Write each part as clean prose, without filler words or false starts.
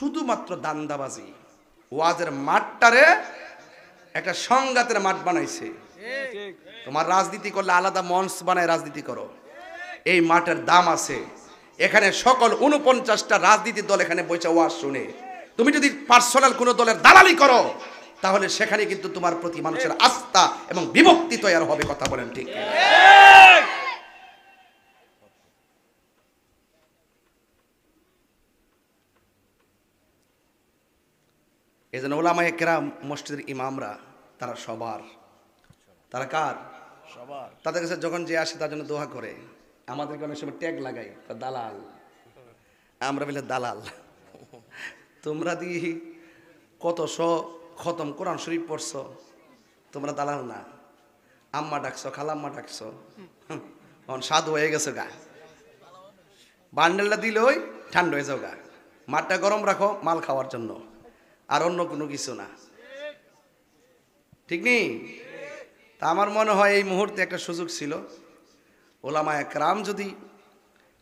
শুধুমাত্র দান্দাবাজি। ওয়াজের মাঠটারে একটা সংঘাতের মাঠ বানাইছে। তোমার রাজনীতি করলে আলাদা মঞ্চ বানায় রাজনীতি করো, এই মাঠের দাম আছে। এখানে সকল 49টা রাজনীতির দল এখানে বসে ওয়াজ শুনে। তুমি যদি পার্সোনাল কোনো দলের দালালি করো তাহলে সেখানে কিন্তু তোমার প্রতি মানুষের আস্থা এবং বিভক্তি তৈরি হবে। কথা বলেন ঠিক? এই জন্য ওলামায়ে কেরাম, মসজিদের ইমামরা, তারা সবার, তারা কার? সবার। তাদের কাছে যখন যে আসে তার জন্য দোয়া করে। আমাদেরকে অনেক সময় ট্যাগ লাগাই, দালাল। আমরা বলি দালাল। তোমরা দি কত খতম কোরআন শরীফ পড়ছো, তোমরা দালাল না। আম্মা ডাকছো, খালাম্মা ডাকছো, সাধু হয়ে গেছো গা। বান্ডেলটা দিলে ওই ঠান্ডা হয়ে যাও গা। মাঠটা গরম রাখো মাল খাওয়ার জন্য, আর অন্য কোনো কিছু না। ঠিক নেই? তা আমার মনে হয় এই মুহূর্তে একটা সুযোগ ছিল, ওলামায়ে কেরাম যদি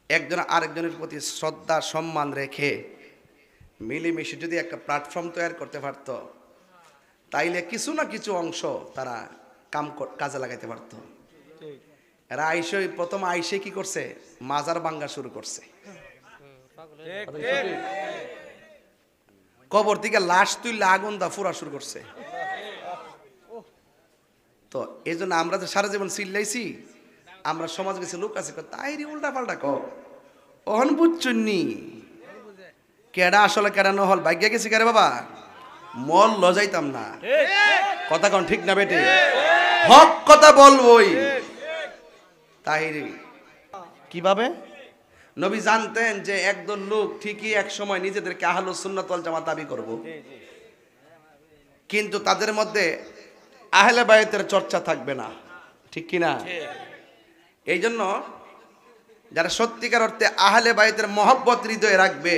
একজন আরেকজনের প্রতি শ্রদ্ধা সম্মান রেখে মিলেমিশে যদি একটা প্ল্যাটফর্ম তৈরি করতে পারত, তাইলে কিছু না কিছু অংশ তারা কাজে লাগাইতে পারত। এরা প্রথম আইসে কি করছে? মাজার ভাঙ্গা শুরু করছে। কবর থেকে লাশ তুললে আগুন দা ফুরা শুরু করছে। তো এই জন্য আমরা যে সারা জীবন চিল্লাইছি, আমরা সমাজ কিছু লোক আছে তাই উল্টা পাল্টা অহন বুঝছুননি কেডা আসলে কেডা নহল ভাগ্য গেছি কেরে বাবা, মল লজাইতাম না। কথা কন ঠিক না বেটে? হক কথা বলবই। তাহিরি কিভাবে? নবী জানতেন যে একদল লোক ঠিকই এক সময় নিজেদেরকে আহলুস সুন্নাত ওয়াল জামাত দাবি করব, কিন্তু তাদের মধ্যে আহলে বায়তের চর্চা থাকবে না। ঠিক কিনা? এই জন্য যারা সত্যিকার অর্থে আহলে বায়তের মহব্বত হৃদয়ে রাখবে,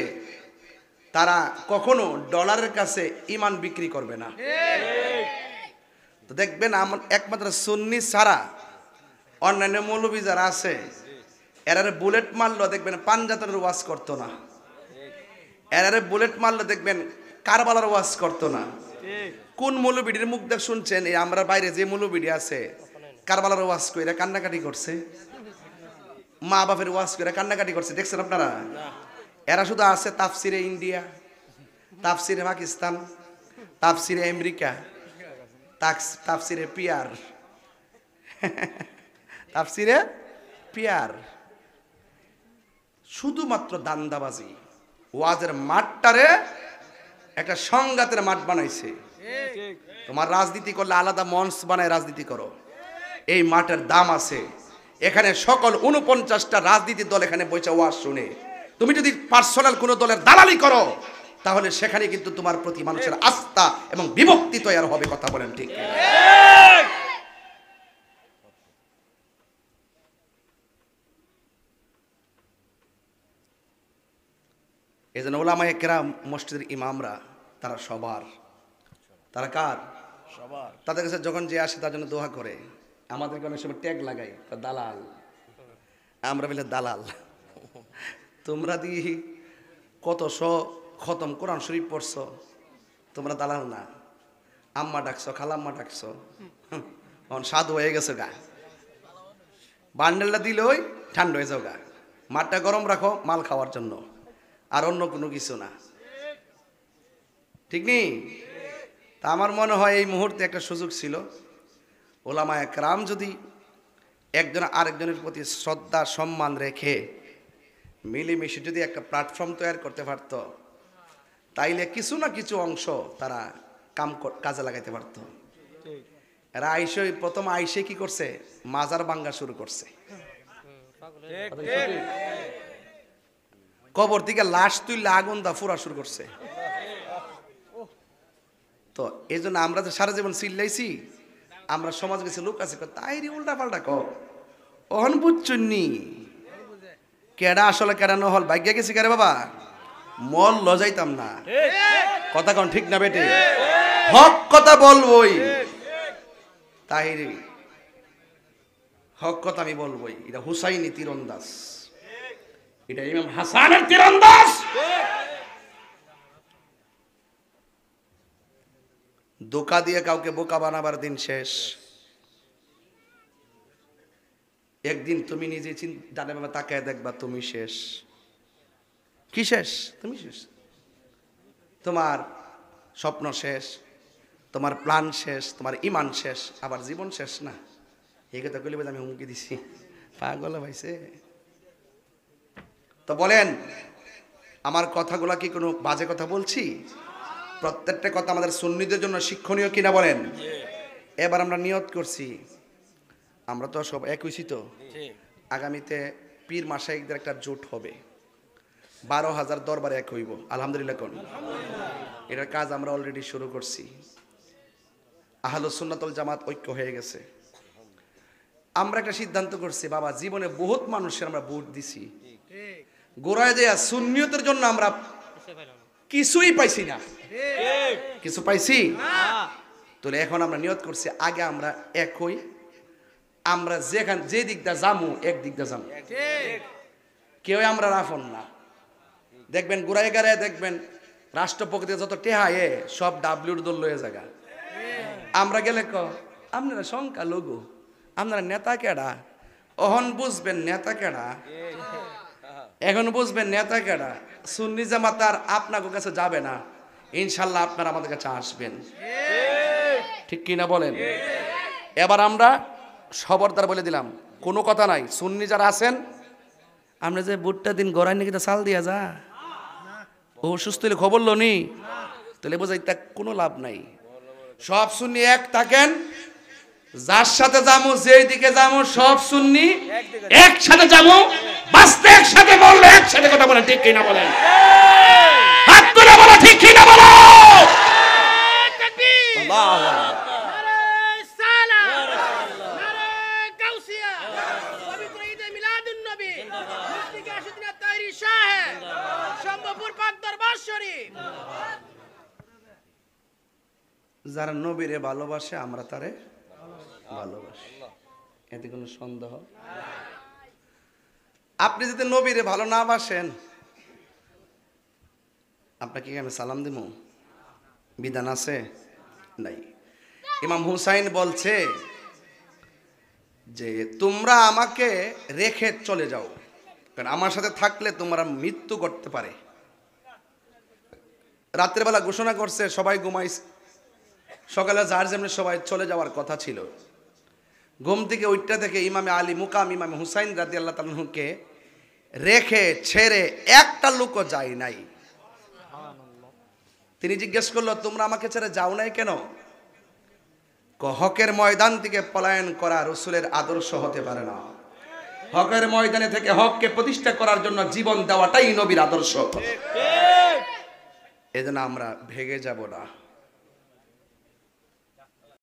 তারা কখনো ডলারের কাছে ঈমান বিক্রি করবে না। তো দেখবেন একমাত্র সুন্নি ছাড়া অন্যান্য মৌলবী যারা আছে, এরারে বুলেট মারলো দেখবেন পাঞ্জাতনের ওয়াজ করতো না। এরারে বুলেট মারলো দেখবেন কারবালার ওয়াজ করতো না। কোন মৌলবীর মুখ দেখ শুনছেন? এই আমরা বাইরে যে মৌলবী আছে কারবালার ওয়াজ করে কান্নাকাটি করছে, মা বাপের ওয়াজ করে কান্নাকাটি করছে, দেখছেন আপনারা? এরা শুধু আছে তাফসিরে ইন্ডিয়া, তাফসিরে পাকিস্তান, তাফসিরে আমেরিকা, তাফসিরে পিয়ার, তাফসিরে পিয়ার। শুধুমাত্র দান্দাবাজি। ওয়াজের মাঠটারে একটা সংঘাতের মাঠ বানাইছে। তোমার রাজনীতি করলে আলাদা মঞ্চ বানায় রাজনীতি করো, এই মাঠের দাম আছে। এখানে সকল 49টা রাজনীতির দল এখানে বসে ওয়াজ শুনে। তুমি যদি পার্সোনাল কোনো দলের দালালি করো তাহলে সেখানে কিন্তু তোমার প্রতি মানুষের আস্থা এবং বিভক্তি তৈরি হবে। কথা বলেন ঠিক? এই জন্য ওলামায়ে কেরাম, মসজিদের ইমামরা, তারা সবার, তারা কার? সবার। তাদের কাছে যখন যে আসে তার জন্য দোয়া করে। আমাদেরকে অনেক সময় ট্যাগ লাগাই, দালাল। আমরা বলি দালাল। তোমরা দি কত খতম কোরআন শরীফ পড়ছো, তোমরা দালাল না। আম্মা ডাকছো, খালাম্মা ডাকছো, সাধু হয়ে গেছো গা। বান্ডেলটা দিলে ওই ঠান্ডা হয়ে যাও গা। মাঠটা গরম রাখো মাল খাওয়ার জন্য, আর অন্য কোনো কিছু না। ঠিক নেই? তা আমার মনে হয় এই মুহূর্তে একটা সুযোগ ছিল, ওলামায়ে কেরাম যদি একজন আরেকজনের প্রতি শ্রদ্ধা সম্মান রেখে মিলেমিশে যদি একটা প্ল্যাটফর্ম তৈরি করতে পারত, তাইলে কিছু না কিছু অংশ তারা কাজে লাগাইতে পারত। এরা প্রথম আইসে কি করছে? মাজার ভাঙ্গা শুরু করছে। কবর থেকে লাশ তুললে আগুন দা ফুরা শুরু করছে। তো এই জন্য আমরা যে সারা জীবন চিল্লাইছি, আমরা সমাজ কিছু লোক আছে তাই উল্টা পাল্টা অহন বুঝছুননি কেডা আসলে কেডা নহল ভাগ্য গেছি কেরে বাবা, মল লজাইতাম না। কথা কন ঠিক না বেটে? হক কথা বলবই। তাহিরি হক কথা আমি বলবই। এটা হুসাইনি তীরন্দাজ, এটা ইমাম হাসানের তীরন্দাজ। ধোঁকা দিয়ে কাউকে বোকা বানাবার দিন শেষ। একদিন তুমি নিজে ডানে বামে তাকায় দেখবা তুমি শেষ। কি শেষ? তুমি শেষ। তোমার স্বপ্ন শেষ, তোমার প্ল্যান শেষ, তোমার ইমান শেষ, আবার জীবন শেষ না। এই কথা কইলে আমি হুমকি দিছি, পাগল ভাইছে। তো বলেন, আমার কথাগুলা কি কোনো বাজে কথা বলছি? প্রত্যেকটা কথা আমাদের সুন্নিদের জন্য শিক্ষণীয় কিনা বলেন। এবার আমরা নিয়ত করছি, আমরা তো সব এক হইছি, তো আগামীতে পীর মাশাইখদের একটা জোট হবে, 12,000 দরবারে এক হইব। আলহামদুলিল্লাহ কোন এটার কাজ আমরা অলরেডি শুরু করছি। আহলুস সুন্নাত ওয়াল জামাত ঐক্য হয়ে গেছে। আমরা একটা সিদ্ধান্ত করছি, বাবা জীবনে বহুত মানুষের আমরা ভোট দিছি, গোড়ায় দেয়া সুন্নিয়তের জন্য আমরা কিছুই পাইছি না। কিছু পাইছি? তো এখন আমরা নিয়ত করছি, আগে আমরা এক হই, আমরা যে দিকটা যামু এক দিকটা যামু, কেউ আমরা রাফন না। দেখবেন গোড়ায় গাড়ায় দেখবেন রাষ্ট্রপতি যত টেহায়ে সব ডাব্লিউর দল লয়ে জায়গা। আমরা গেলে আপনারা সংখ্যা লঘু, আপনারা নেতা কেডা? অহন বুঝবেন নেতা কেডা, এখন বুঝবেন নেতা কেডা। সুন্নি জামাত আর আপনার কাছে যাবে না, ইনশাল্লাহ আপনারা আমাদের কাছে আসবেন। ঠিক কিনা বলেন? এবার আমরা খবরদার বলে দিলাম, কোনো কথা নাই। সুন্নি যারা আছেন, আমরা যে বুটটা দিন গড়াই নাকি চাল দিয়া যা, ও সুস্থ হলে খবর নি, তাহলে বোঝাই তা কোনো লাভ নাই। সব সুন্নি এক থাকেন, যার সাথে যামু যেই দিকে যামু সব সুন্নি একসাথে যামু, বাঁচতে একসাথে, বললে একসাথে কথা বলেন। ঠিক কিনা বলেন? হাত তুলে বলো ঠিক কিনা বলো। যারা নবীরে ভালোবাসে আমরা তারে ভালোবাসি, এতে কোনো সন্দেহ? আপনি যদি নবীরে ভালো না বাসেন, আপনাকে কি আমি সালাম দিব? বিধান আছে? নাই। ইমাম হুসাইন বলছে যে তোমরা আমাকে রেখে চলে যাও, কারণ আমার সাথে থাকলে তোমরা মৃত্যু করতে পারে। রাত্রের বেলা ঘোষণা করছে, সবাই ঘুমাইছে, সকালে যার যেমনি সবাই চলে যাওয়ার কথা ছিল। ঘুম থেকে ওইটা থেকে ইমামে আলী মুকাম ইমামে হুসাইন রাদিয়াল্লাহু তাআলা আনহুকে রেখে ছেড়ে একটা লোকও যায় নাই। তিনি জিজ্ঞেস করলো, তোমরা আমাকে ছেড়ে যাও নাই কেন? হকের ময়দান থেকে পলায়ন করা রাসূলের আদর্শ হতে পারে না। হকের ময়দানে থেকে হককে প্রতিষ্ঠা করার জন্য জীবন দেওয়াটাই নবীর আদর্শ। এজন্য আমরা ভেগে যাব না।